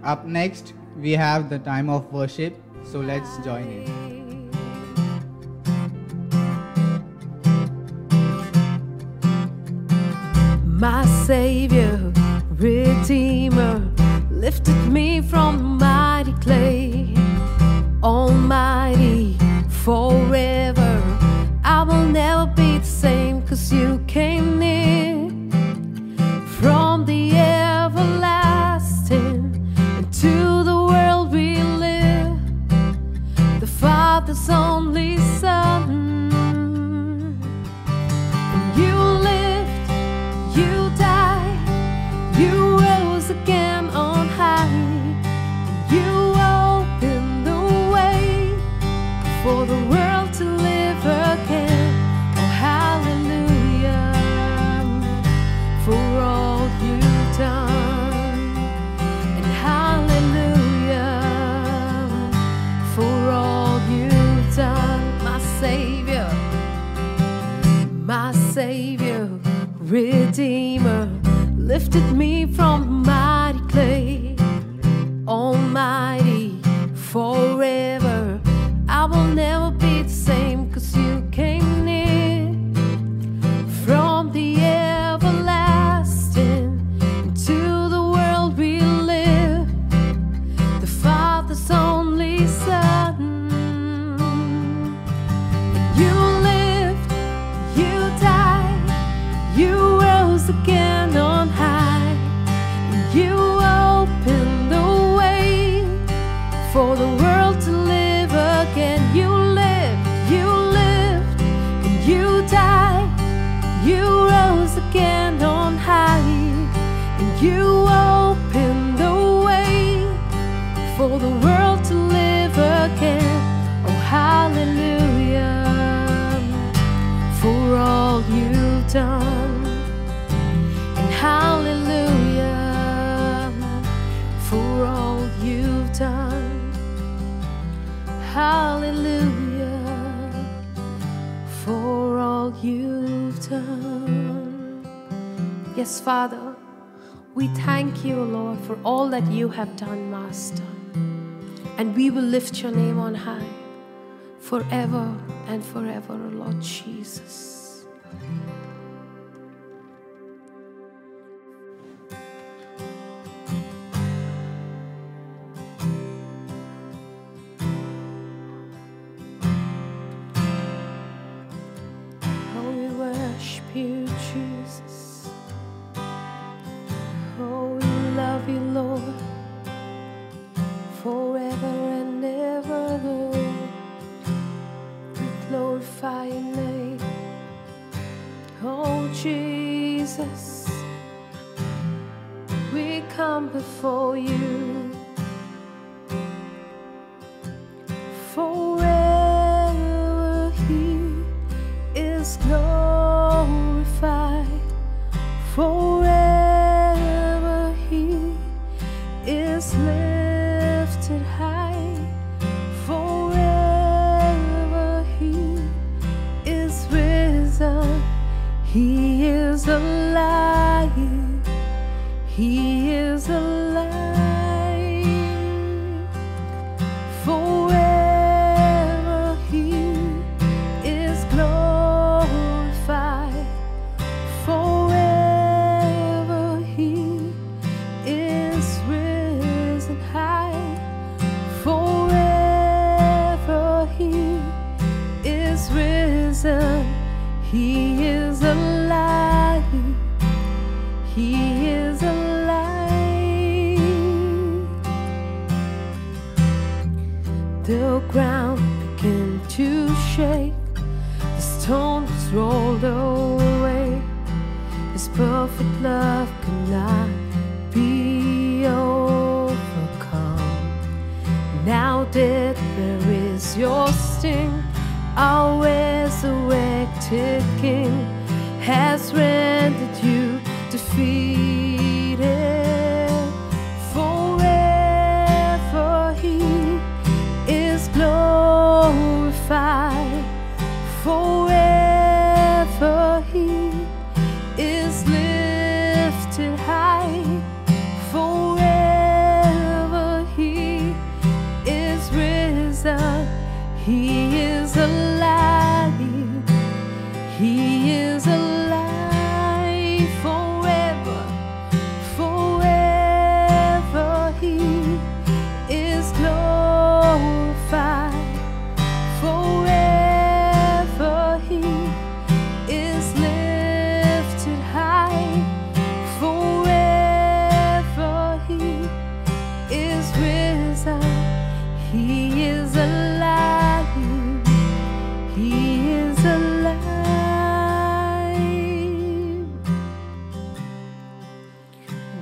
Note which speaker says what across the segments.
Speaker 1: Up next, we have the time of worship, so let's join in.
Speaker 2: My Savior, Redeemer, lifted me from mighty clay. Almighty, forever, I will never be the same, 'cause you came near. From the everlasting into the world we live, the Father's only Son. And you lived, you died, you rose again on high, and you opened the way for the world to live again. Oh, hallelujah, for all you've done. And hallelujah, for all you've done. My Savior, Redeemer, lifted me from mighty clay. Almighty, forever, I will never be the same, 'cause you came near. From the everlasting into the world we live, the Father's only Son. You lived, you died, you rose again on high, and you opened the way for the world to live again. You lived, and you died, you rose again on high, and you opened the way for the world to live again. Oh, hallelujah, for all you've done. And hallelujah, for all you've done. Hallelujah, for all you've done. Yes, Father, we thank you, Lord, for all that you have done, Master. And we will lift your name on high forever and forever, Lord Jesus. You, Jesus. Oh, we love you, Lord, forever and ever, Lord. We glorify your name. Oh, Jesus, we come before you. Forever He is glorified. Forever He is lifted high. Forever He is risen. He is alive. He is alive. Forever He is glorified. Forever He is risen high. Forever He is risen. He is alive. He is alive. The ground began to shake. The stone was rolled away. His perfect love cannot be overcome. Now death, where is your sting? Our resurrected King has rendered you defeated. Forever He is glorified. Forever He is lifted high. Forever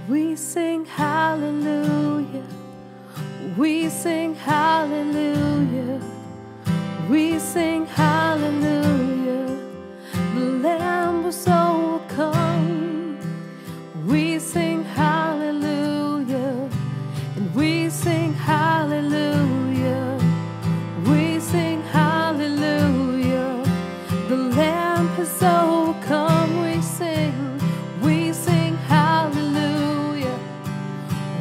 Speaker 2: We sing hallelujah. We sing hallelujah. We sing hallelujah. The Lamb was overcome. We sing hallelujah. And we sing hallelujah. We sing hallelujah. The Lamb has overcome. We sing hallelujah.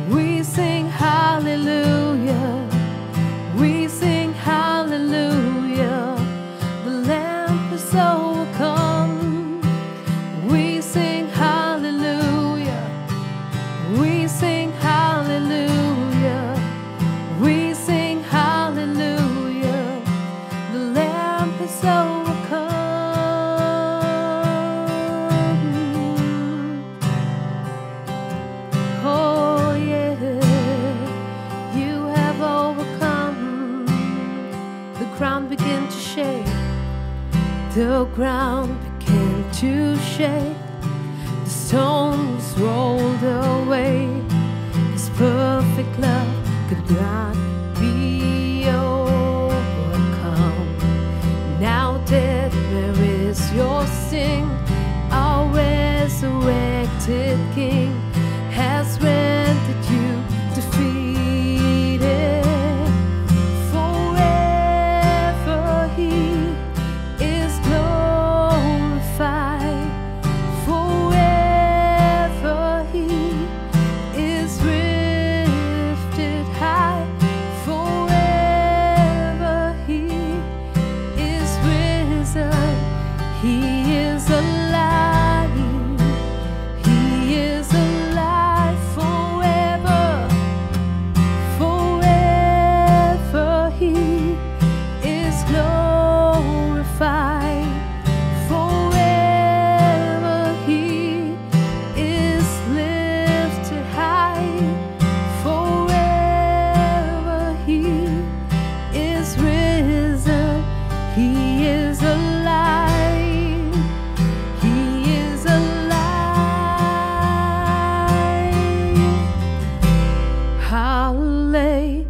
Speaker 2: We sing hallelujah. We sing hallelujah. The Lamb has overcome. We sing hallelujah. We sing hallelujah. We sing hallelujah. The Lamb has overcome. Oh yeah, you have overcome. The ground began to shake. The ground began to shake. The stones rolled away. His perfect love could not be overcome. Now death, where is your sting? Our resurrected King has rendered you defeated. Forever He is glorified. Forever He is lifted high. Forever He is risen. He is alive. He is alive forever. Forever He is glorified. Forever He is lifted high. Forever He is risen. He is alive. He is alive. Hallelujah.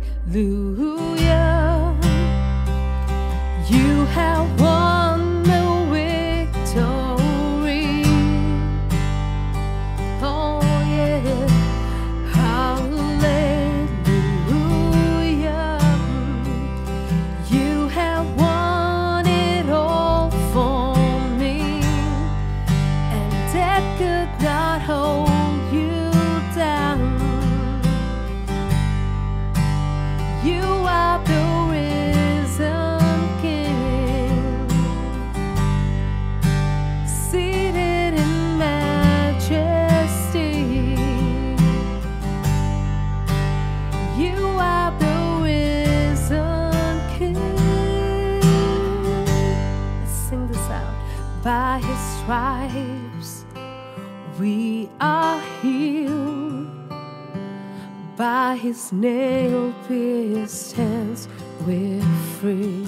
Speaker 2: You have won the victory. Oh yeah. Hallelujah. You have won it all for me, and death could not hold you down. You are the risen King, seated in majesty. You are the risen King. Let's sing this out. By His stripes we are healed. By His nail-pierced hands we're free.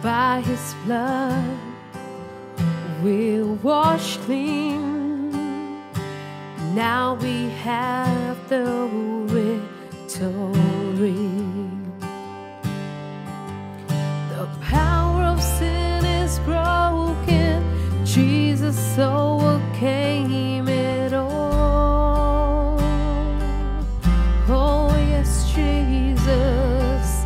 Speaker 2: By His blood we're washed clean. Now we have the victory. The power of sin is broken. Jesus overcame it all. Oh yes, Jesus.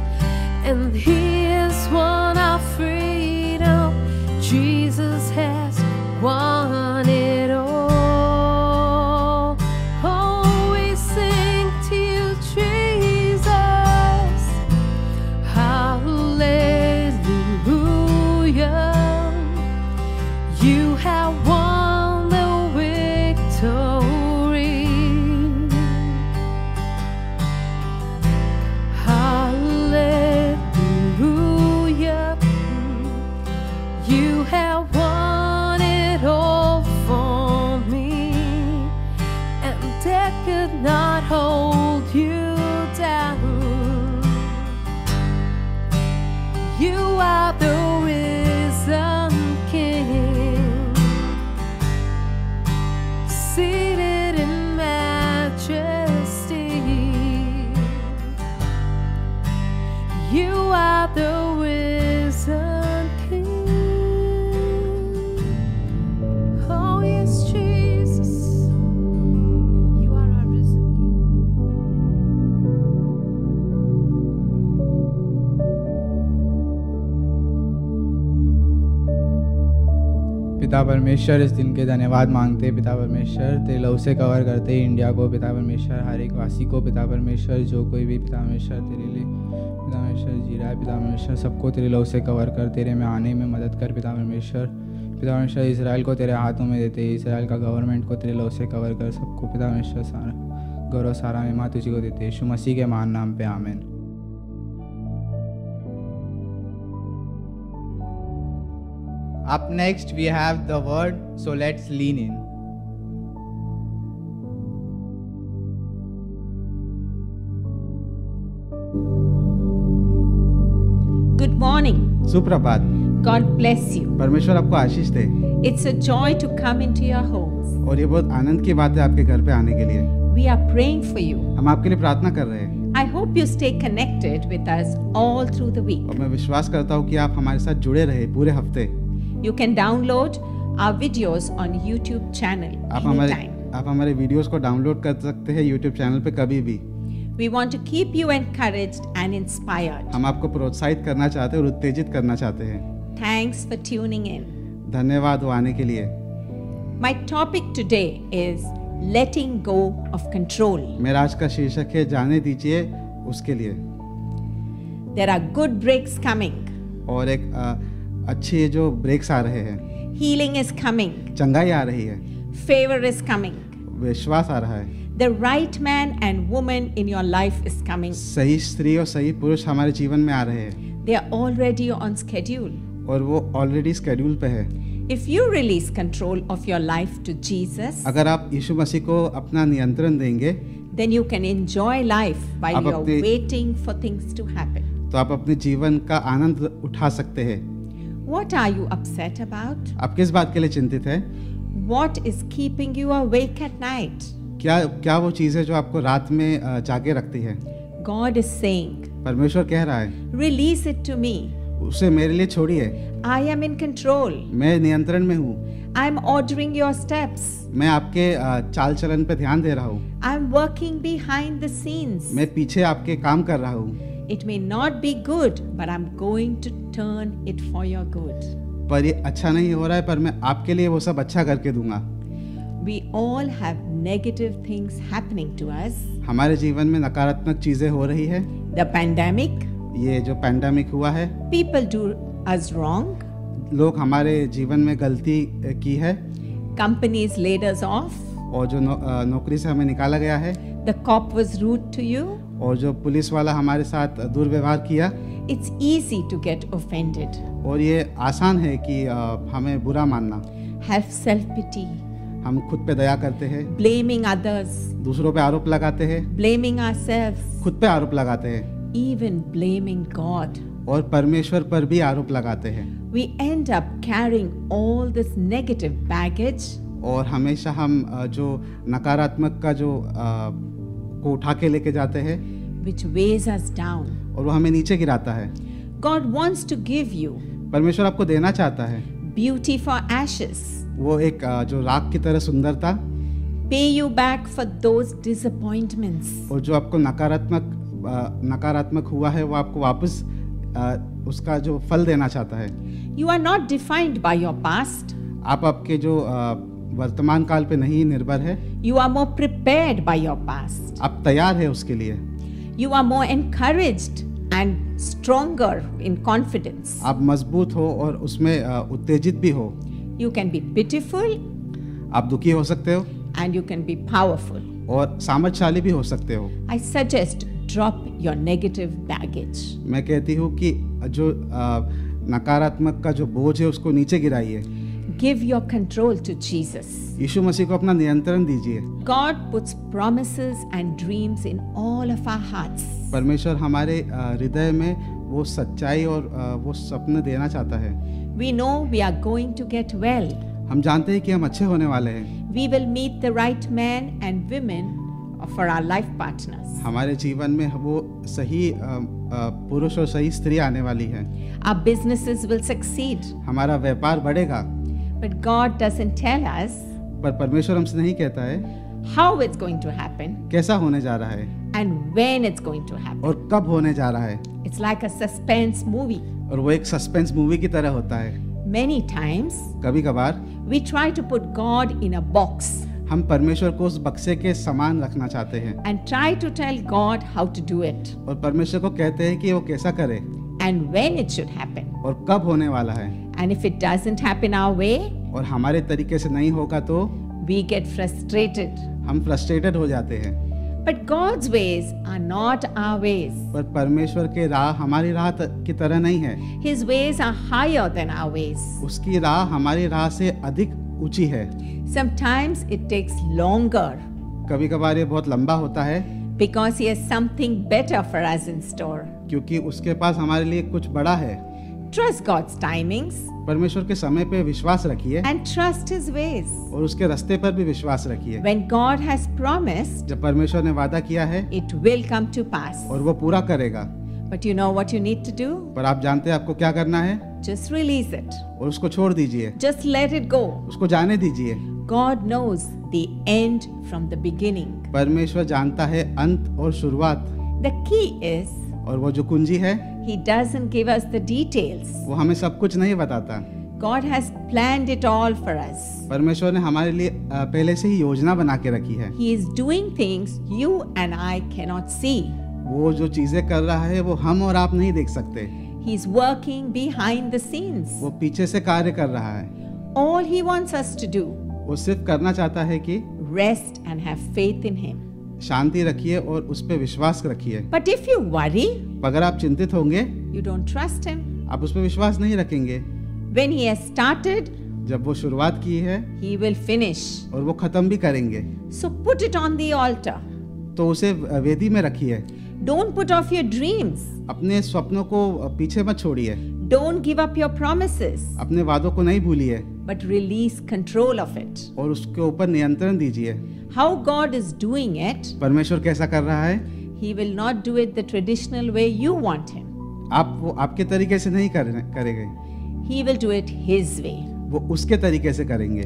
Speaker 2: And He has won our freedom. Jesus has won it all. Oh, we sing to you, Jesus. Hallelujah. You have won the
Speaker 1: पिता परमेश्वर, इस दिन के धन्यवाद मांगते हैं पिता परमेश्वर, तेरे लहू से कवर करते हैं इंडिया को पिता परमेश्वर, हर एक वासी को पिता परमेश्वर, जो कोई भी पिता परमेश्वर तेरे लिए पिता परमेश्वर जी रहा है पिता परमेश्वर, सबको तेरे लहू से कवर कर, तेरे में आने में मदद कर पिता परमेश्वर। पिता परमेश्वर इजराइल को तेरे हाथों में देते हैं, इजराइल का गवर्नमेंट को तेरे लहू से कवर कर, सबको पिता परमेश्वर सारा गौरव सारा महिमा तुझी को देते हैं, यीशु मसीह के महान नाम पे आमीन। Up next we have the word, so let's lean in.
Speaker 3: Good morning.
Speaker 1: सुप्रभात।
Speaker 3: God bless you.
Speaker 1: परमेश्वर आपको आशीष दे।
Speaker 3: It's a joy to come into your homes.
Speaker 1: और ये बहुत आनंद की बात है आपके घर पे आने के लिए।
Speaker 3: We are praying for you.
Speaker 1: हम आपके लिए प्रार्थना कर रहे हैं।
Speaker 3: I hope you stay connected with us all through the week.
Speaker 1: और मैं विश्वास करता हूँ कि आप हमारे साथ जुड़े रहे पूरे हफ्ते।
Speaker 3: You can download our videos on YouTube channel anytime.
Speaker 1: आप हमारे वीडियोस को डाउनलोड कर सकते हैं YouTube चैनल पे कभी भी।
Speaker 3: We want to keep you encouraged and inspired.
Speaker 1: हम आपको प्रोत्साहित करना चाहते हैं और उत्तेजित करना चाहते हैं।
Speaker 3: Thanks for tuning in.
Speaker 1: धन्यवाद वो आने के लिए।
Speaker 3: My topic today is letting go of control.
Speaker 1: मेरा आज का शीर्षक है जाने दीजिए उसके लिए।
Speaker 3: There are good breaks coming.
Speaker 1: और एक अच्छे जो ब्रेक्स आ रहे हैं।
Speaker 3: Healing is coming.
Speaker 1: चंगाई आ रही है।
Speaker 3: Favor is coming.
Speaker 1: विश्वास आ रहा है।
Speaker 3: The right man and woman in your life is coming.
Speaker 1: सही स्त्री और सही पुरुष हमारे जीवन में आ रहे हैं।
Speaker 3: They are already on schedule.
Speaker 1: और वो ऑलरेडी स्केड्यूल पे है।
Speaker 3: If you release control of your life to Jesus,
Speaker 1: अगर आप यीशु मसीह को अपना नियंत्रण देंगे,
Speaker 3: then you can enjoy life while
Speaker 1: आप
Speaker 3: you are
Speaker 1: अपने-
Speaker 3: waiting for things to happen.
Speaker 1: तो आप अपने जीवन का आनंद उठा सकते हैं।
Speaker 3: What are you upset about?
Speaker 1: आप किस बात के लिए चिंतित हैं?
Speaker 3: What is keeping you awake at night?
Speaker 1: क्या वो चीज़ है जो आपको रात में जागे रखती है?
Speaker 3: God is saying,
Speaker 1: परमेश्वर कह रहा है,
Speaker 3: release it to me.
Speaker 1: उसे मेरे लिए छोड़िए।
Speaker 3: I am in control.
Speaker 1: मैं नियंत्रण में हूँ।
Speaker 3: I am ordering your steps.
Speaker 1: मैं आपके चाल चलन पे ध्यान दे रहा हूँ।
Speaker 3: I am working behind the scenes.
Speaker 1: मैं पीछे आपके काम कर रहा हूँ।
Speaker 3: It may not be good, but I'm going to turn it for your good.
Speaker 1: पर ये अच्छा नहीं हो रहा है, पर मैं आपके लिए वो सब अच्छा करके दूंगा।
Speaker 3: We all have negative things happening to us.
Speaker 1: हमारे जीवन में नकारात्मक चीजें हो रही है।
Speaker 3: The pandemic,
Speaker 1: ये जो पैंडेमिक हुआ है,
Speaker 3: people do us wrong,
Speaker 1: लोग हमारे जीवन में गलती की है
Speaker 3: companies laid us off,
Speaker 1: और जो नौकरी से हमें निकाला गया है,
Speaker 3: the cop was rude to you.
Speaker 1: और जो पुलिस वाला हमारे साथ दुर्व्यवहार किया,
Speaker 3: It's easy to get offended.
Speaker 1: और ये आसान है कि हमें बुरा मानना।
Speaker 3: Have self-pity,
Speaker 1: हम खुद पे दया करते हैं,
Speaker 3: blaming others,
Speaker 1: दूसरों पे आरोप लगाते हैं,
Speaker 3: blaming ourselves,
Speaker 1: खुद पे आरोप लगाते हैं
Speaker 3: even blaming God.
Speaker 1: और परमेश्वर पर भी आरोप लगाते हैं।
Speaker 3: We end up carrying all this negative baggage,
Speaker 1: और हमेशा हम जो नकारात्मक का जो को उठा के लेके जाते हैं
Speaker 3: which weighs us down.
Speaker 1: और वो हमें नीचे गिराता है।
Speaker 3: God wants to give you
Speaker 1: परमेश्वर आपको देना चाहता है
Speaker 3: beauty for ashes,
Speaker 1: वो एक जो राख की तरह सुंदरता,
Speaker 3: pay you back for those disappointments.
Speaker 1: और जो आपको नकारात्मक हुआ है वो आपको वापस उसका जो फल देना चाहता है।
Speaker 3: You are not defined by your past.
Speaker 1: आप आपके जो वर्तमान काल पे नहीं निर्भर है,
Speaker 3: You are more prepared by your past.
Speaker 1: आप तैयार है उसके लिए।
Speaker 3: You are more encouraged and stronger in confidence.
Speaker 1: आप मजबूत हो और उसमें उत्तेजित भी हो।
Speaker 3: You can be pitiful
Speaker 1: आप दुखी हो सकते हो
Speaker 3: and you can be powerful.
Speaker 1: और सामर्थ्यशाली भी हो सकते हो।
Speaker 3: I suggest drop your negative baggage.
Speaker 1: मैं कहती हूँ कि जो नकारात्मक का जो बोझ है उसको नीचे गिराइए।
Speaker 3: Give your control to Jesus.
Speaker 1: यीशु मसीह को अपना नियंत्रण दीजिए।
Speaker 3: God puts promises and dreams in all of our hearts.
Speaker 1: परमेश्वर हमारे हृदय में वो सच्चाई और वो सपने देना चाहता है।
Speaker 3: We know we are going to get well.
Speaker 1: हम जानते हैं कि हम अच्छे होने वाले हैं।
Speaker 3: We will meet the right men and women for our life partners.
Speaker 1: हमारे जीवन में वो सही पुरुष और सही स्त्री आने वाली है।
Speaker 3: Our businesses will succeed.
Speaker 1: हमारा व्यापार बढ़ेगा।
Speaker 3: But God doesn't tell us
Speaker 1: पर परमेश्वर हमसे नहीं कहता है
Speaker 3: how it's going to happen
Speaker 1: कैसा होने जा रहा है
Speaker 3: and when it's going to happen.
Speaker 1: और कब होने जा रहा है।
Speaker 3: It's like a suspense movie.
Speaker 1: और वो एक सस्पेंस मूवी की तरह होता है।
Speaker 3: Many times
Speaker 1: कभी कभार
Speaker 3: We try to put God in a box
Speaker 4: हम परमेश्वर को उस बक्से के समान रखना चाहते हैं
Speaker 3: and try to tell God how to do it
Speaker 4: और परमेश्वर को कहते हैं कि वो कैसा करे
Speaker 3: and when it should happen.
Speaker 4: और कब होने वाला है,
Speaker 3: And if it doesn't happen our way,
Speaker 4: और हमारे तरीके से नहीं होगा तो
Speaker 3: we get frustrated.
Speaker 4: हम फ्रस्ट्रेटेड हो जाते हैं।
Speaker 3: But God's ways are not our ways.
Speaker 4: पर परमेश्वर के राह हमारी राह की तरह नहीं है।
Speaker 3: His ways are higher than our ways.
Speaker 4: उसकी राह हमारी राह से अधिक ऊंची है।
Speaker 3: Sometimes it takes longer
Speaker 4: कभी कभार ये बहुत लंबा होता है
Speaker 3: because He has something better for us in store.
Speaker 4: क्योंकि उसके पास हमारे लिए कुछ बड़ा है।
Speaker 3: Trust God's timings
Speaker 4: परमेश्वर के समय पे विश्वास रखिए
Speaker 3: and trust His ways.
Speaker 4: और उसके रास्ते पर भी विश्वास रखिए।
Speaker 3: When God has promised,
Speaker 4: जब परमेश्वर ने वादा किया है
Speaker 3: it will come to pass.
Speaker 4: और वो पूरा करेगा।
Speaker 3: But you know what you need to do?
Speaker 4: पर आप जानते हैं आपको क्या करना है,
Speaker 3: Just release it.
Speaker 4: और उसको छोड़ दीजिए,
Speaker 3: Just let it go.
Speaker 4: उसको जाने दीजिए।
Speaker 3: God knows the end from the beginning.
Speaker 4: परमेश्वर जानता है अंत और शुरुआत,
Speaker 3: The key is
Speaker 4: और वो जो कुंजी है
Speaker 3: He doesn't give us the details.
Speaker 4: वो हमें सब कुछ नहीं बताता।
Speaker 3: God has planned it all for us.
Speaker 4: परमेश्वर ने हमारे लिए पहले से ही योजना बना के रखी है।
Speaker 3: He is doing things you and I cannot see.
Speaker 4: वो जो चीजें कर रहा है वो हम और आप नहीं देख सकते।
Speaker 3: He is working behind the scenes.
Speaker 4: वो पीछे से कार्य कर रहा है।
Speaker 3: All He wants us to do,
Speaker 4: वो सिर्फ करना चाहता है कि
Speaker 3: rest and have faith in Him.
Speaker 4: शांति रखिए और उस पर विश्वास रखिए।
Speaker 3: But if you worry,
Speaker 4: अगर आप चिंतित होंगे,
Speaker 3: you don't trust Him.
Speaker 4: आप उस पर विश्वास नहीं रखेंगे।
Speaker 3: When He has started,
Speaker 4: जब वो शुरुआत की है
Speaker 3: He will finish.
Speaker 4: और वो खत्म भी करेंगे,
Speaker 3: So put it on the altar.
Speaker 4: तो उसे वेदी में रखिए।
Speaker 3: Don't put off your dreams.
Speaker 4: अपने स्वप्नों को पीछे मत छोड़िए,
Speaker 3: Don't give up your promises,
Speaker 4: अपने वादों को नहीं भूलिए
Speaker 3: but release control of it.
Speaker 4: और उसके ऊपर नियंत्रण दीजिए।
Speaker 3: How God is doing it,
Speaker 4: परमेश्वर कैसा कर रहा है,
Speaker 3: He will not do it the traditional way you want Him.
Speaker 4: आप वो आपके तरीके से नहीं करेंगे,
Speaker 3: He will do it His way.
Speaker 4: वो उसके तरीके से करेंगे।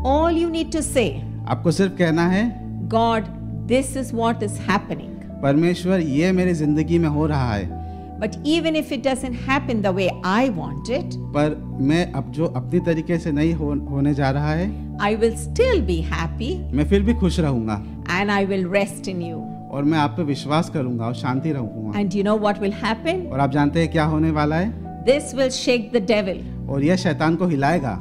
Speaker 3: All you need to say,
Speaker 4: आपको सिर्फ कहना है,
Speaker 3: God, this is what is happening.
Speaker 4: परमेश्वर ये मेरी जिंदगी में हो रहा है,
Speaker 3: But even if it doesn't happen the way I want it,
Speaker 4: पर मैं अब जो अपनी तरीके से नहीं होने जा रहा है,
Speaker 3: I will still be happy
Speaker 4: मैं फिर भी खुश रहूंगा
Speaker 3: and I will rest in you.
Speaker 4: और मैं आप पे विश्वास करूंगा और शांति रहूंगा।
Speaker 3: And you know what will happen?
Speaker 4: और आप जानते हैं क्या होने वाला है,
Speaker 3: This will shake the devil.
Speaker 4: और यह शैतान को हिलाएगा।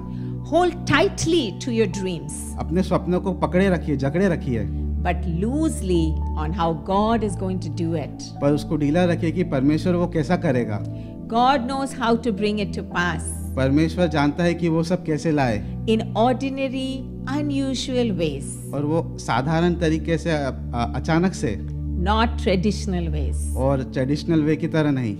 Speaker 3: Hold tightly to your dreams,
Speaker 4: अपने स्वप्नों को पकड़े रखिए, जकड़े रखिए,
Speaker 3: but loosely on how God is going to do it.
Speaker 4: पर उसको ढीला रखिए कि परमेश्वर वो कैसा करेगा।
Speaker 3: God knows how to bring it to pass
Speaker 4: परमेश्वर जानता है कि वो सब कैसे लाए,
Speaker 3: in ordinary, unusual ways,
Speaker 4: और वो साधारण तरीके से अचानक से,
Speaker 3: not traditional ways.
Speaker 4: और ट्रेडिशनल वे की तरह नहीं।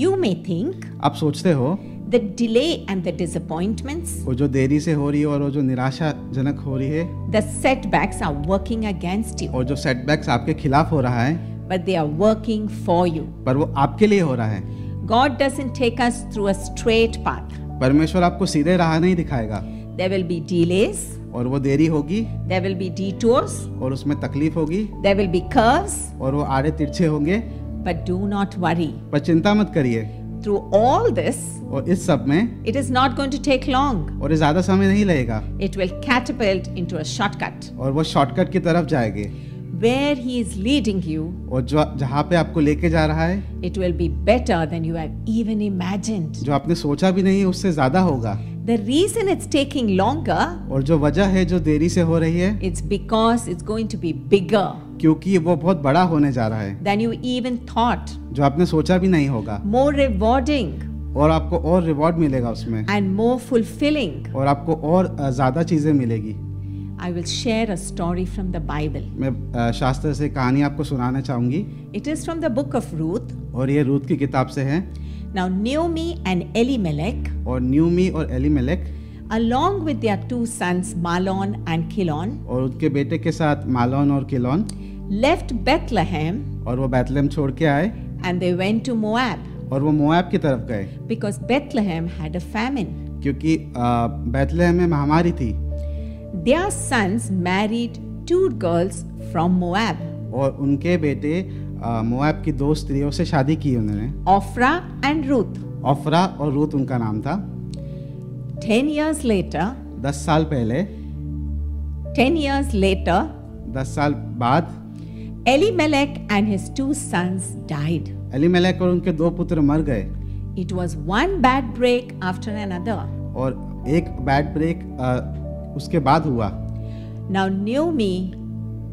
Speaker 3: You may think
Speaker 4: आप सोचते हो
Speaker 3: the delay and the disappointments,
Speaker 4: वो जो देरी से हो रही है और वो जो निराशाजनक हो रही है
Speaker 3: the setbacks are working against you,
Speaker 4: और जो सेटबैक्स आपके खिलाफ हो रहा है,
Speaker 3: but they are working for you.
Speaker 4: पर वो आपके लिए हो रहा है।
Speaker 3: God doesn't take us through a straight path.
Speaker 4: परमेश्वर आपको सीधे राह नहीं दिखाएगा,
Speaker 3: There will be delays,
Speaker 4: और वो देरी होगी
Speaker 3: there will be detours,
Speaker 4: और उसमें तकलीफ होगी
Speaker 3: there will be curves,
Speaker 4: और वो आड़े तिरछे होंगे,
Speaker 3: but do not worry.
Speaker 4: पर चिंता मत करिए।
Speaker 3: Through all this,
Speaker 4: और इस सब में
Speaker 3: it is not going to take long.
Speaker 4: और ये ज्यादा समय नहीं लगेगा
Speaker 3: It will catapult into a shortcut.
Speaker 4: और वो शॉर्टकट की तरफ जाएंगे,
Speaker 3: Where He is leading you,
Speaker 4: और जो जहाँ पे आपको लेके जा रहा है,
Speaker 3: it will be better than you have even imagined.
Speaker 4: जो आपने सोचा भी नहीं उससे ज्यादा होगा।
Speaker 3: The reason it's taking longer,
Speaker 4: और जो वजह है जो देरी से हो रही है,
Speaker 3: it's because it's going to be bigger
Speaker 4: क्योंकि वो बहुत बड़ा होने जा रहा है,
Speaker 3: than you even thought,
Speaker 4: जो आपने सोचा भी नहीं होगा,
Speaker 3: more rewarding
Speaker 4: और आपको और रिवॉर्ड मिलेगा उसमें,
Speaker 3: and more fulfilling.
Speaker 4: और आपको और ज्यादा चीजें मिलेगी।
Speaker 3: I will share a story from the Bible.
Speaker 4: मैं शास्त्र से कहानी आपको सुनाना चाहूंगी,
Speaker 3: It is from the book of Ruth.
Speaker 4: और ये रूत की किताब से है।
Speaker 3: Now Naomi and Elimelech,
Speaker 4: और न्यूमी और Elimelech
Speaker 3: along with their two sons Mahlon and Chilion,
Speaker 4: और उनके बेटे के साथ मालोन और किलोन,
Speaker 3: left Bethlehem
Speaker 4: और वो बैतलहम छोड़ के आए
Speaker 3: and they went to Moab
Speaker 4: और वो मोआब की तरफ गए,
Speaker 3: because Bethlehem had a famine.
Speaker 4: क्योंकि बैतलहम में महामारी थी।
Speaker 3: Their sons married two girls from Moab,
Speaker 4: और उनके बेटे मोआब की दो स्त्रियों से शादी की उन्होंने,
Speaker 3: Ophrah and Ruth.
Speaker 4: ऑफरा और रूत उनका नाम था।
Speaker 3: 10 years later,
Speaker 4: 10 साल पहले,
Speaker 3: 10 years later,
Speaker 4: 10 साल बाद
Speaker 3: Elimelech and his 2 sons died.
Speaker 4: Elimelech और उनके 2 पुत्र मर गए
Speaker 3: It was one bad break after another.
Speaker 4: और एक बैड ब्रेक उसके बाद हुआ।
Speaker 3: Now Naomi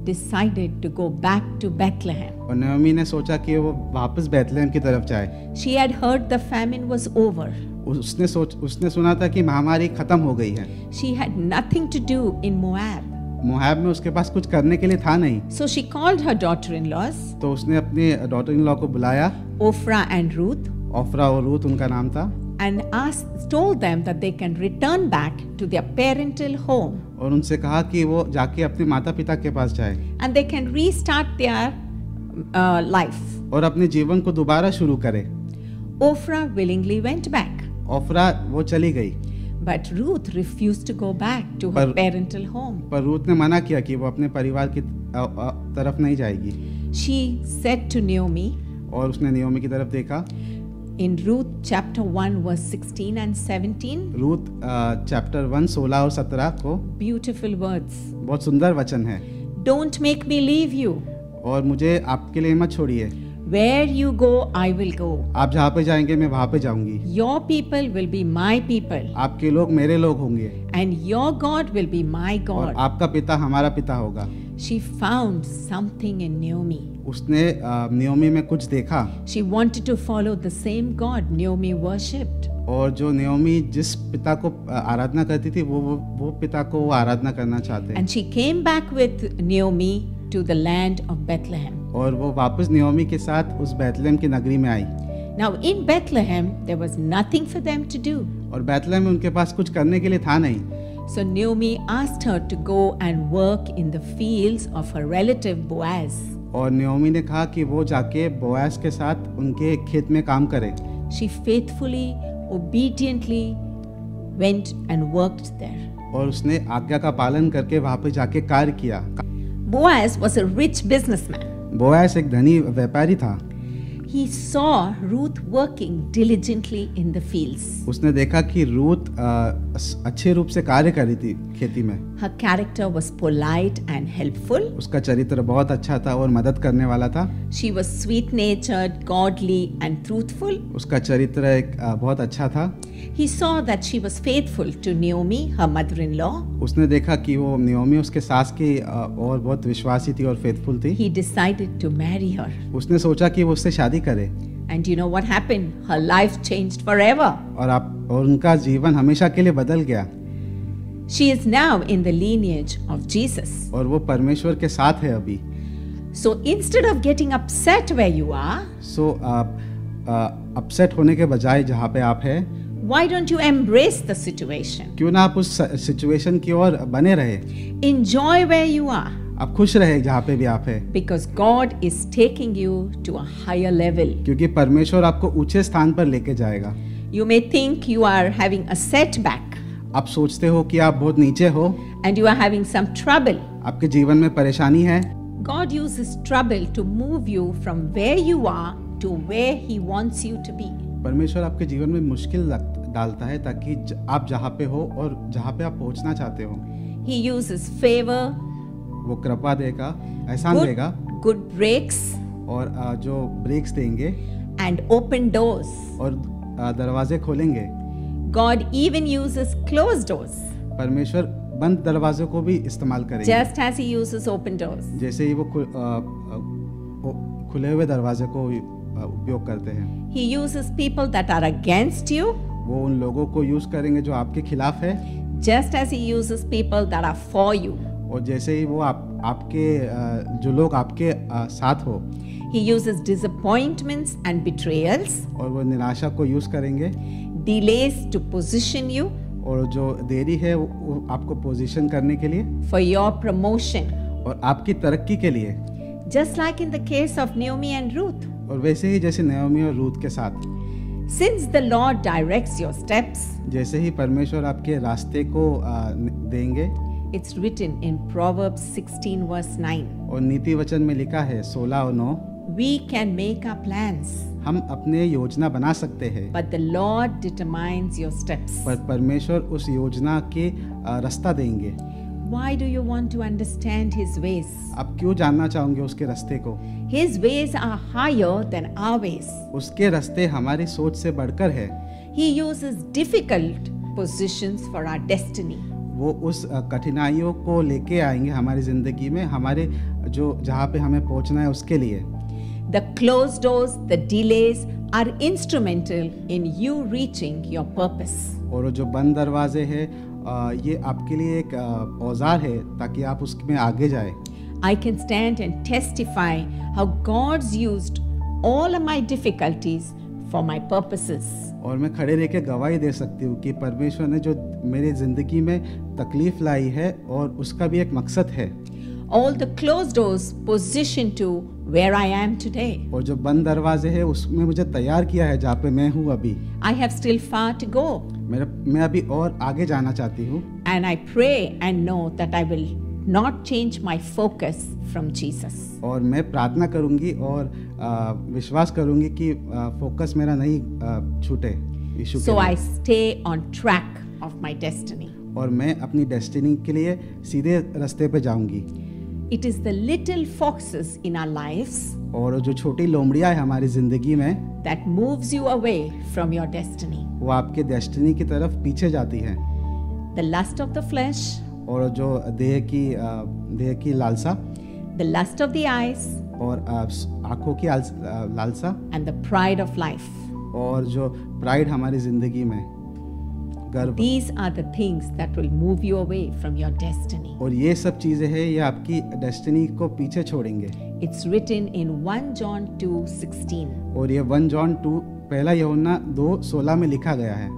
Speaker 3: decided to go back to Bethlehem.
Speaker 4: और नयोमी ने सोचा कि वो वापस बैतलहम की तरफ जाए।
Speaker 3: She had heard the famine was over.
Speaker 4: उसने सुना था कि महामारी खत्म हो गई है।
Speaker 3: She had nothing to do in Moab.
Speaker 4: Moab में उसके पास कुछ करने के लिए था नहीं,
Speaker 3: So she called her daughter-in-laws,
Speaker 4: तो उसने अपने डॉटर इन लॉ को बुलाया,
Speaker 3: Ophrah and Ruth,
Speaker 4: ओफ्रा और रूथ उनका नाम था,
Speaker 3: and told them that they can return back to their parental home
Speaker 4: और उनसे कहा कि वो जाके अपने माता पिता के पास जाए
Speaker 3: and they can restart their life.
Speaker 4: और अपने जीवन को दोबारा शुरू करे।
Speaker 3: Ophrah willingly went back,
Speaker 4: Oprah वो चली गई,
Speaker 3: but Ruth refused to go back to her parental home.
Speaker 4: पर रूथ ने मना किया कि वो अपने परिवार की तरफ नहीं जाएगी।
Speaker 3: She said to Naomi
Speaker 4: और उसने नियोमी की तरफ देखा।
Speaker 3: in Ruth chapter 1 verse 16 and 17,
Speaker 4: Ruth chapter 1 16 और 17 को,
Speaker 3: beautiful words.
Speaker 4: बहुत सुंदर वचन है।
Speaker 3: Don't make me leave you.
Speaker 4: और मुझे आपके लिए मत छोड़िए,
Speaker 3: Where you go, I will go.
Speaker 4: आप जहाँ पे जाएंगे मैं वहाँ पे जाऊंगी,
Speaker 3: Your people will be my people,
Speaker 4: आपके लोग मेरे लोग होंगे
Speaker 3: and your God will be my
Speaker 4: और
Speaker 3: God.
Speaker 4: आपका पिता हमारा पिता होगा।
Speaker 3: She found something in Naomi.
Speaker 4: उसने नियोमी में कुछ देखा
Speaker 3: She wanted to follow the same God Naomi worshipped.
Speaker 4: और जो नियोमी जिस पिता को आराधना करती थी वो पिता को वो आराधना करना चाहते हैं।
Speaker 3: And she came back with Naomi to the land of Bethlehem.
Speaker 4: और वो वापस नियोमी के साथ उस बैतलहम की नगरी में आई।
Speaker 3: Now in Bethlehem there was nothing for them to do.
Speaker 4: और बैतलहम में उनके पास कुछ करने के लिए था नहीं,
Speaker 3: So Naomi asked her to go and work in the fields of her relative Boaz.
Speaker 4: और नियोमी ने कहा कि वो जाके बोआज के साथ उनके खेत में काम करे।
Speaker 3: She faithfully, obediently went and worked there.
Speaker 4: और उसने आज्ञा का पालन करके वहाँ पे जाके कार्य किया।
Speaker 3: Boaz was a rich businessman.
Speaker 4: Boaz एक धनी व्यापारी था।
Speaker 3: He saw Ruth working diligently in the fields.
Speaker 4: उसने देखा कि रूथ अच्छे रूप से कार्य कर रही थी खेती में।
Speaker 3: Her character was polite and helpful.
Speaker 4: उसका चरित्र बहुत अच्छा था और मदद करने वाला था।
Speaker 3: She was sweet-natured, godly and truthful.
Speaker 4: उसका चरित्र एक बहुत अच्छा था।
Speaker 3: He saw that she was faithful to Naomi, her mother-in-law.
Speaker 4: उसने देखा कि वो नियोमी उसके सास की और बहुत विश्वासी थी और फेथफुल थी।
Speaker 3: He decided to marry her.
Speaker 4: उसने सोचा कि वो उससे शादी करे।
Speaker 3: And you know what happened? Her life changed forever.
Speaker 4: और उनका जीवन हमेशा के लिए बदल गया।
Speaker 3: She is now in the lineage of Jesus.
Speaker 4: और वो परमेश्वर के साथ है अभी।
Speaker 3: So instead of getting upset where you are,
Speaker 4: upset होने के बजाय जहाँ पे आप है,
Speaker 3: why don't you embrace the situation?
Speaker 4: क्यों ना आप उस सिचुएशन की ओर बने रहे,
Speaker 3: Enjoy where you are.
Speaker 4: आप खुश रहे जहाँ पे भी आप है,
Speaker 3: Because God is taking you to a higher level.
Speaker 4: क्योंकि परमेश्वर आपको ऊंचे स्थान पर लेके जाएगा।
Speaker 3: You may think you are having a setback
Speaker 4: आप सोचते हो कि आप बहुत नीचे हो,
Speaker 3: and you are having some trouble.
Speaker 4: आपके जीवन में परेशानी है।
Speaker 3: God uses trouble to move you from where you are to where He wants you to be.
Speaker 4: परमेश्वर आपके जीवन में मुश्किल डालता है ताकि आप जहाँ पे हो और जहाँ पे आप पहुँचना चाहते हो,
Speaker 3: He uses favor,
Speaker 4: वो कृपा देगा, एहसान देगा
Speaker 3: good breaks,
Speaker 4: और जो ब्रेक्स देंगे
Speaker 3: and open doors.
Speaker 4: और दरवाजे खोलेंगे।
Speaker 3: God even uses closed doors,
Speaker 4: परमेश्वर बंद दरवाजों को भी इस्तेमाल करेंगे,
Speaker 3: just as He uses open doors.
Speaker 4: जैसे ही वो खुले हुए दरवाजे को उपयोग करते हैं।
Speaker 3: He uses people that are against you,
Speaker 4: वो उन लोगों को यूज करेंगे जो आपके खिलाफ है,
Speaker 3: just as He uses people that are for you.
Speaker 4: और जैसे ही वो आपके जो लोग आपके साथ हो,
Speaker 3: He uses disappointments and betrayals,
Speaker 4: और वो निराशा को यूज करेंगे,
Speaker 3: delays to position you
Speaker 4: और जो देरी है वो आपको पोजीशन करने के लिए
Speaker 3: for your promotion,
Speaker 4: और आपकी तरक्की के लिए,
Speaker 3: just like in the case of Naomi and Ruth.
Speaker 4: और वैसे ही जैसे नयोमी और रूथ के साथ।
Speaker 3: Since the Lord directs your steps,
Speaker 4: जैसे ही परमेश्वर आपके रास्ते को देंगे,
Speaker 3: it's written in Proverbs 16 verse 9.
Speaker 4: और नीति वचन में लिखा है 16 और 9,
Speaker 3: We can make our plans,
Speaker 4: हम अपने योजना बना सकते हैं,
Speaker 3: but the Lord determines your steps.
Speaker 4: पर परमेश्वर उस योजना के रास्ता देंगे।
Speaker 3: Why do you want to understand His ways?
Speaker 4: आप क्यों जानना चाहोगे उसके रास्ते को?
Speaker 3: His ways are higher than our ways.
Speaker 4: उसके रास्ते हमारी सोच से बढ़कर है।
Speaker 3: He uses difficult positions for our destiny.
Speaker 4: वो उस कठिनाइयों को लेके आएंगे हमारी ज़िंदगी में, हमारे जो जहाँ पे हमें पहुँचना है उसके लिए।
Speaker 3: The closed doors, the delays are instrumental in you reaching your purpose.
Speaker 4: और वो जो बंद दरवाजे हैं ये आपके लिए एक औजार है ताकि आप उसमें आगे जाए।
Speaker 3: I can stand and testify how God's used all of my difficulties for my purposes.
Speaker 4: और मैं खड़े रह के गवाही दे सकती हूँ कि परमेश्वर ने जो मेरी ज़िंदगी में तकलीफ़ लाई है और उसका भी एक मकसद है।
Speaker 3: All the closed doors position to where I am today.
Speaker 4: और जो बंद दरवाजे हैं उसमें मुझे तैयार किया है जहाँ पे मैं हूँ अभी।
Speaker 3: I have still far to go.
Speaker 4: मैं अभी और आगे जाना चाहती हूँ।
Speaker 3: And I pray and know that I will not change my focus from Jesus.
Speaker 4: और मैं प्रार्थना करूँगी और विश्वास करूँगी कि फोकस मेरा नहीं छूटे यीशु के
Speaker 3: So I
Speaker 4: लिए।
Speaker 3: stay on track of my destiny.
Speaker 4: और मैं अपनी डेस्टिनी के लिए सीधे रास्ते पे जाऊँगी।
Speaker 3: It is the little foxes in our lives
Speaker 4: और जो छोटी लोमड़ियाँ है हमारी ज़िंदगी में
Speaker 3: that moves you away from your destiny.
Speaker 4: वो आपके डेस्टिनी की तरफ पीछे जाती हैं।
Speaker 3: The lust of the flesh,
Speaker 4: और जो देह की लालसा
Speaker 3: the lust of the eyes,
Speaker 4: और आँखों की लालसा
Speaker 3: and the pride of life.
Speaker 4: और जो प्राइड हमारी ज़िंदगी में गर्व।
Speaker 3: These are the things that will move you away from your destiny.
Speaker 4: और ये सब चीज़ें हैं ये आपकी डेस्टिनी को पीछे छोड़ेंगे।
Speaker 3: It's written in 1 John 2:16.
Speaker 4: और ये 1 जॉन 2 पहला यूहन्ना 2:16 में लिखा गया है।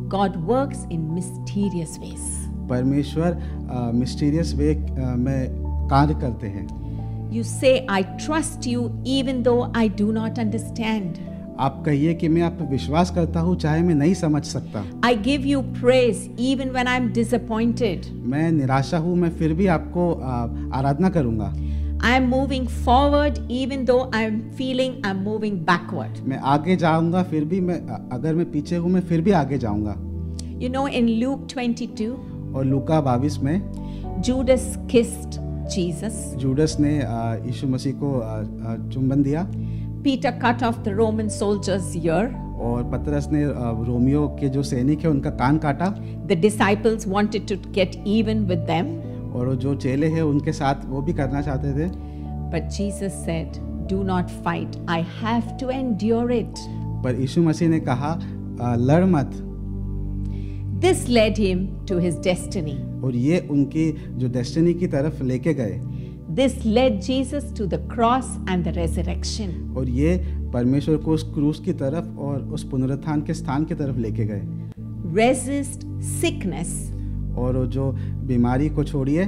Speaker 3: God works in mysterious ways.
Speaker 4: परमेश्वर मिस्टीरियस वे में कार्य करते हैं।
Speaker 3: You say, I trust you even though I do not understand.
Speaker 4: आप कहिए कि मैं आप पे विश्वास करता हूँ चाहे मैं नहीं समझ सकता।
Speaker 3: I give you praise even when I'm disappointed.
Speaker 4: मैं निराशा हूँ मैं फिर भी आपको आराधना करूँगा।
Speaker 3: I am moving forward even though I'm feeling I'm moving backward.
Speaker 4: मैं आगे जाऊँगा फिर भी अगर मैं पीछे हूँ मैं फिर भी आगे जाऊँगा।
Speaker 3: You know, in Luke 22,
Speaker 4: और लूका 22 में
Speaker 3: Judas kissed Jesus.
Speaker 4: जूडस ने यीशु मसीह को चुंबन दिया।
Speaker 3: Peter cut off the Roman soldier's ear.
Speaker 4: और पतरस ने रोमियो के जो सैनिक है उनका कान काटा।
Speaker 3: The disciples wanted to get even with them.
Speaker 4: और जो चेले हैं उनके साथ वो भी करना चाहते थे।
Speaker 3: But Jesus said, do not fight. I have to endure it.
Speaker 4: पर यीशु मसीह ने कहा लड़ मत।
Speaker 3: This led him to his destiny.
Speaker 4: और ये उनकी जो डेस्टिनी की तरफ लेके गए।
Speaker 3: This led Jesus to the cross and the resurrection.
Speaker 4: और ये परमेश्वर को उस क्रूस की तरफ और उस पुनरुत्थान के स्थान की तरफ लेके गए।
Speaker 3: Resist sickness.
Speaker 4: और वो जो बीमारी को छोड़िए।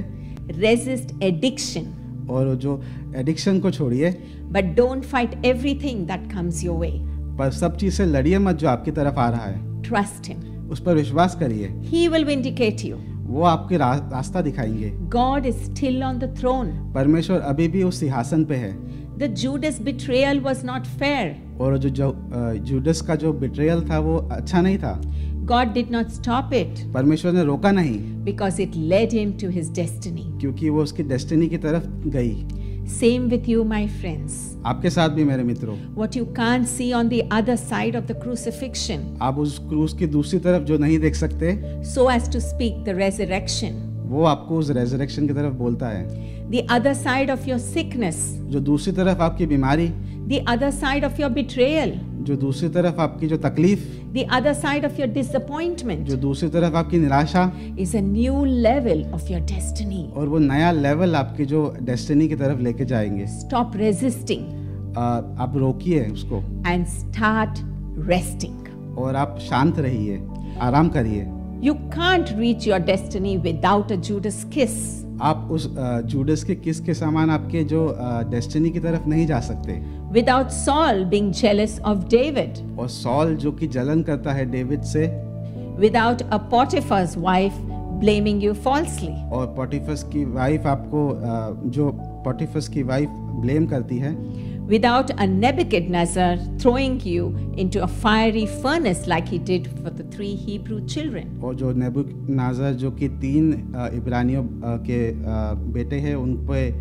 Speaker 3: Resist addiction.
Speaker 4: और वो जो एडिक्शन को छोड़िए।
Speaker 3: But don't fight everything that comes your way.
Speaker 4: पर सब चीज़ से लड़िए मत जो आपकी तरफ आ रहा है।
Speaker 3: Trust him.
Speaker 4: उस पर विश्वास करिए।
Speaker 3: He will vindicate you.
Speaker 4: वो आपके रास्ता दिखाएंगे।
Speaker 3: God is still on the throne.
Speaker 4: परमेश्वर अभी भी उस सिंहासन पे है।
Speaker 3: The Judas betrayal was not fair.
Speaker 4: और जो जूडस का जो बिट्रेयल था वो अच्छा नहीं था।
Speaker 3: God did not stop it
Speaker 4: परमेश्वर ने रोका नहीं
Speaker 3: because it led him to his destiny.
Speaker 4: क्योंकि वो उसकी डेस्टिनी की तरफ गई।
Speaker 3: Same with you, my friends.
Speaker 4: आपके साथ भी मेरे मित्रों।
Speaker 3: What you can't see on the other side of the crucifixion,
Speaker 4: आप उस क्रूस की दूसरी तरफ जो नहीं देख सकते
Speaker 3: so as to speak the resurrection.
Speaker 4: वो आपको उस रेजरेक्शन की तरफ बोलता है।
Speaker 3: The other side of your sickness,
Speaker 4: जो दूसरी तरफ आपकी बीमारी,
Speaker 3: the other side of your betrayal,
Speaker 4: जो दूसरी तरफ आपकी जो तकलीफ,
Speaker 3: the other side of your disappointment
Speaker 4: जो दूसरी तरफ आपकी निराशा,
Speaker 3: is a new level of your destiny.
Speaker 4: और वो नया लेवल आपकी जो डेस्टिनी की तरफ लेके जाएंगे।
Speaker 3: Stop resisting
Speaker 4: आप रोकिए उसको
Speaker 3: and start resting.
Speaker 4: और आप शांत रहिए, आराम करिए।
Speaker 3: You can't reach your destiny without a Judas kiss.
Speaker 4: आप उस जूडस के किस के समान आपके जो डेस्टिनी की तरफ नहीं जा सकते।
Speaker 3: Without Saul being jealous of David.
Speaker 4: और सॉल जो कि जलन करता है डेविड से।
Speaker 3: Without a Potiphar's wife blaming you falsely.
Speaker 4: और पोटिफस की वाइफ आपको जो पोटिफस की वाइफ ब्लेम करती है।
Speaker 3: without a Nebuchadnezzar throwing you into a fiery furnace like he did for the 3 Hebrew children.
Speaker 4: और जो नेबूकदनेस्सर जो कि 3 इब्रानियों के बेटे हैं उन पे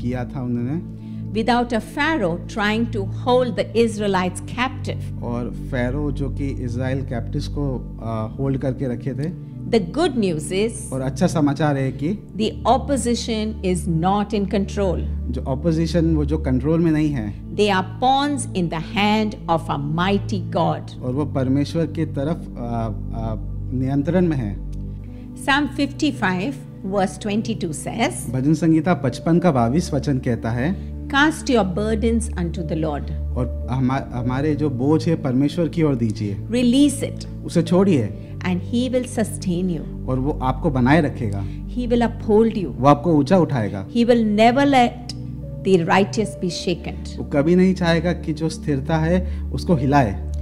Speaker 4: किया था उन्होंने,
Speaker 3: Without a Pharaoh trying to hold the Israelites captive.
Speaker 4: और फ़ारो जो कि इज़राइल कैप्टिव्स को होल्ड करके रखे थे।
Speaker 3: The good news is
Speaker 4: और अच्छा समाचार है कि
Speaker 3: the opposition is not in control.
Speaker 4: जो ऑपोजिशन वो जो कंट्रोल में नहीं है,
Speaker 3: They are pawns in the hand of a mighty God.
Speaker 4: और वो परमेश्वर की तरफ नियंत्रण में है।
Speaker 3: Psalm 55 verse 22 says,
Speaker 4: भजन संगीता 55 का 22 वचन कहता है,
Speaker 3: Cast your burdens unto the Lord.
Speaker 4: और हमारे जो बोझ है परमेश्वर की ओर दीजिए,
Speaker 3: Release it,
Speaker 4: उसे छोड़िए
Speaker 3: and He will sustain you.
Speaker 4: और वो आपको बनाए रखेगा,
Speaker 3: He will uphold you.
Speaker 4: वो आपको ऊंचा उठाएगा।
Speaker 3: He will never let the righteous be shaken.
Speaker 4: वो कभी नहीं चाहेगा कि जो स्थिरता है उसको हिलाए।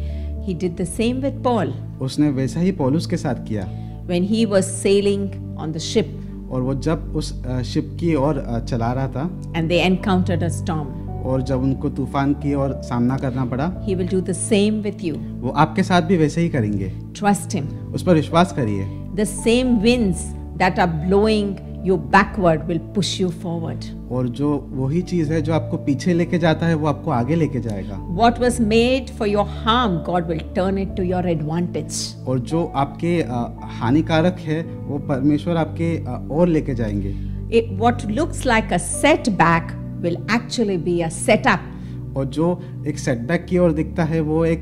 Speaker 3: He did the same with Paul
Speaker 4: उसने वैसा ही पौलुस के साथ किया,
Speaker 3: when he was sailing on the ship
Speaker 4: और वो जब उस शिप की ओर चला रहा था
Speaker 3: and they encountered a storm.
Speaker 4: और जब उनको तूफान की ओर सामना करना पड़ा,
Speaker 3: He will do the same with you.
Speaker 4: वो आपके साथ भी वैसे ही करेंगे।
Speaker 3: Trust Him.
Speaker 4: उस पर विश्वास करिए।
Speaker 3: The same winds that are blowing you backward will push you forward.
Speaker 4: और जो वही चीज है जो आपको पीछे लेके जाता है वो आपको आगे लेके जाएगा।
Speaker 3: What was made for your harm, God will turn it to your advantage.
Speaker 4: और जो आपके हानिकारक है वो परमेश्वर आपके और लेके जाएंगे।
Speaker 3: What looks like a setback will actually be a setup.
Speaker 4: और जो एक सेटबैक की ओर दिखता है वो एक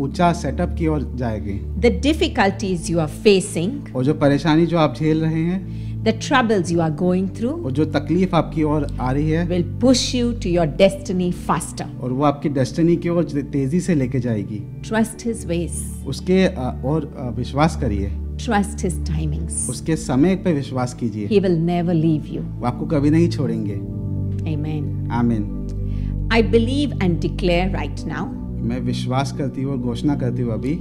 Speaker 4: ऊंचा सेटअप की ओर जाएगी।
Speaker 3: The difficulties you are facing,
Speaker 4: और जो परेशानी जो आप झेल रहे हैं,
Speaker 3: the troubles you are going through,
Speaker 4: और जो तकलीफ आपकी ओर आ रही है,
Speaker 3: will push you to your destiny faster.
Speaker 4: और वो आपकी डेस्टिनी की ओर तेजी से लेके जाएगी।
Speaker 3: Trust His ways.
Speaker 4: उसके और विश्वास करिए।
Speaker 3: Trust His timings.
Speaker 4: उसके समय पे विश्वास कीजिए।
Speaker 3: He will never leave you.
Speaker 4: वो आपको कभी नहीं छोड़ेंगे।
Speaker 3: Amen.
Speaker 4: आमीन।
Speaker 3: I believe and declare right now,
Speaker 4: मैं विश्वास करती हूँ और घोषणा करती हूँ अभी,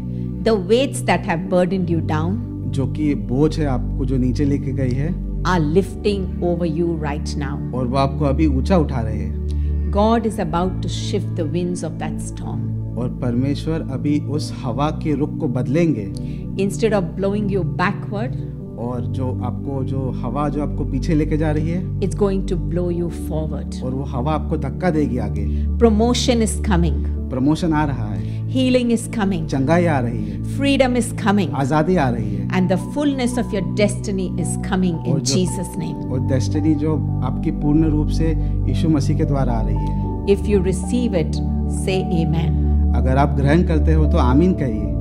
Speaker 3: the weights that have burdened you down
Speaker 4: जो कि बोझ है आपको जो नीचे लेके गई है,
Speaker 3: are lifting over you right now.
Speaker 4: और वो आपको अभी ऊंचा उठा रहे हैं।
Speaker 3: God is about to shift the winds of that storm.
Speaker 4: और परमेश्वर अभी उस हवा के रुख को बदलेंगे।
Speaker 3: Instead of blowing you backward,
Speaker 4: और जो हवा जो आपको पीछे लेके जा रही है,
Speaker 3: it's going to blow you forward.
Speaker 4: और वो हवा आपको धक्का देगी आगे।
Speaker 3: Promotion is coming.
Speaker 4: प्रमोशन आ रहा है,
Speaker 3: Healing is coming.
Speaker 4: चंगाई आ रही है,
Speaker 3: Freedom is coming.
Speaker 4: आजादी आ रही है,
Speaker 3: And the fullness of your destiny is coming in
Speaker 4: और जो-
Speaker 3: Jesus' name.
Speaker 4: और डेस्टिनी जो आपकी पूर्ण रूप से यीशु मसीह के द्वारा आ रही है।
Speaker 3: If you receive it, say amen.
Speaker 4: अगर आप ग्रहण करते हो तो आमीन कहिए।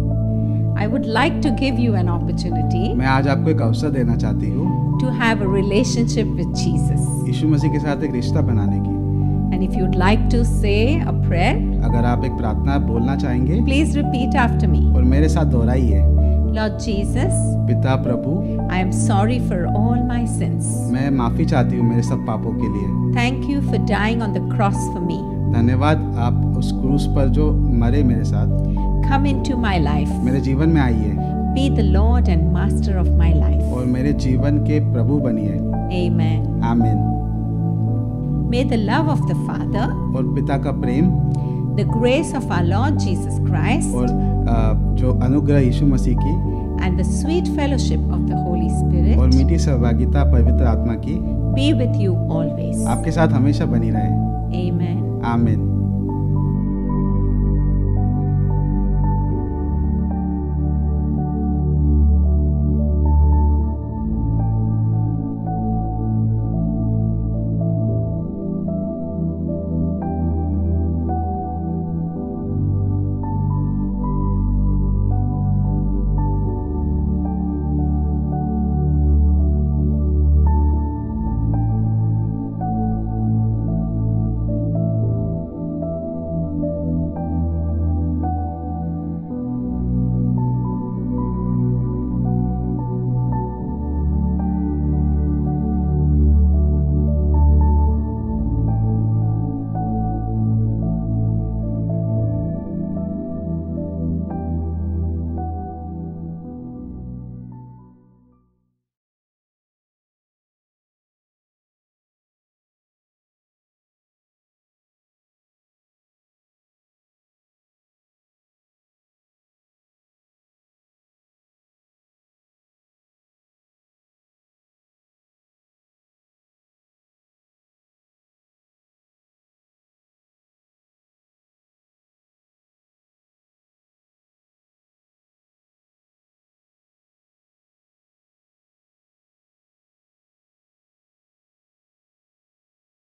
Speaker 3: I would like to give you an opportunity
Speaker 4: मैं आज आपको एक अवसर देना चाहती हूँ
Speaker 3: to have a relationship with Jesus.
Speaker 4: यीशु मसीह के साथ एक रिश्ता बनाने की।
Speaker 3: And if you'd like to say a prayer,
Speaker 4: अगर आप एक प्रार्थना बोलना चाहेंगे
Speaker 3: please repeat after me.
Speaker 4: और मेरे साथ दोहराइए।
Speaker 3: Lord Jesus,
Speaker 4: पिता प्रभु,
Speaker 3: I am sorry for all my sins.
Speaker 4: मैं माफी चाहती हूँ मेरे सब पापों के लिए।
Speaker 3: Thank you for dying on the cross for me.
Speaker 4: धन्यवाद आप उस क्रूस पर जो मरे मेरे साथ।
Speaker 3: Come into my life.
Speaker 4: मेरे जीवन में आइए
Speaker 3: Be the Lord and Master of my life.
Speaker 4: और मेरे जीवन के प्रभु बनिए।
Speaker 3: Amen.
Speaker 4: आमीन।
Speaker 3: May the love of the Father,
Speaker 4: और पिता का प्रेम
Speaker 3: the grace of our Lord Jesus Christ,
Speaker 4: और जो अनुग्रह यीशु मसीह की
Speaker 3: and the sweet fellowship of the Holy
Speaker 4: और
Speaker 3: Spirit
Speaker 4: मीठी सहभागिता पवित्र आत्मा की
Speaker 3: be with you always.
Speaker 4: आपके साथ हमेशा बनी रहे।
Speaker 3: Amen.
Speaker 4: आमीन।